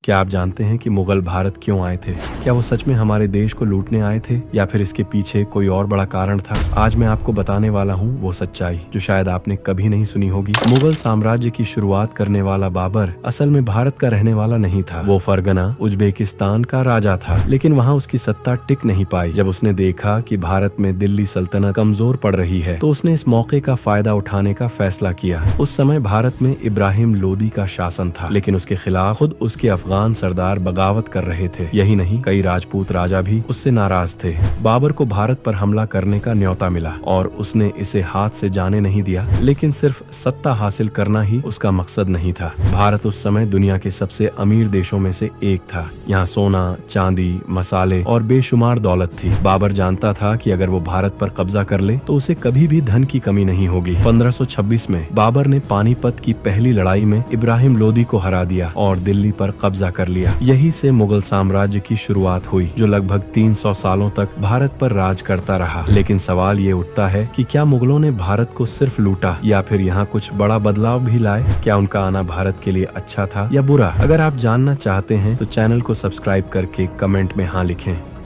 क्या आप जानते हैं कि मुगल भारत क्यों आए थे? क्या वो सच में हमारे देश को लूटने आए थे या फिर इसके पीछे कोई और बड़ा कारण था? आज मैं आपको बताने वाला हूँ वो सच्चाई जो शायद आपने कभी नहीं सुनी होगी। मुगल साम्राज्य की शुरुआत करने वाला बाबर असल में भारत का रहने वाला नहीं था। वो फरगना उज्बेकिस्तान का राजा था, लेकिन वहाँ उसकी सत्ता टिक नहीं पाई। जब उसने देखा कि भारत में दिल्ली सल्तनत कमजोर पड़ रही है तो उसने इस मौके का फायदा उठाने का फैसला किया। उस समय भारत में इब्राहिम लोदी का शासन था, लेकिन उसके खिलाफ खुद उसके अफगान सरदार बगावत कर रहे थे। यही नहीं, कई राजपूत राजा भी उससे नाराज थे। बाबर को भारत पर हमला करने का न्योता मिला और उसने इसे हाथ से जाने नहीं दिया, लेकिन सिर्फ सत्ता हासिल करना ही उसका मकसद नहीं था। भारत उस समय दुनिया के सबसे अमीर देशों में से एक था। यहाँ सोना, चांदी, मसाले और बेशुमार दौलत थी। बाबर जानता था कि अगर वो भारत पर कब्जा कर ले तो उसे कभी भी धन की कमी नहीं होगी। 1526 में बाबर ने पानीपत की पहली लड़ाई में इब्राहिम लोदी को हरा दिया और दिल्ली पर कब्जा कर लिया। यही से मुगल साम्राज्य की शुरुआत हुई, जो लगभग 300 सालों तक भारत पर राज करता रहा। लेकिन सवाल ये उठता है कि क्या मुगलों ने भारत को सिर्फ लूटा या फिर यहाँ कुछ बड़ा बदलाव भी लाए? क्या उनका आना भारत के लिए अच्छा था या बुरा? अगर आप जानना चाहते हैं तो चैनल को सब्सक्राइब करके कमेंट में हाँ लिखें।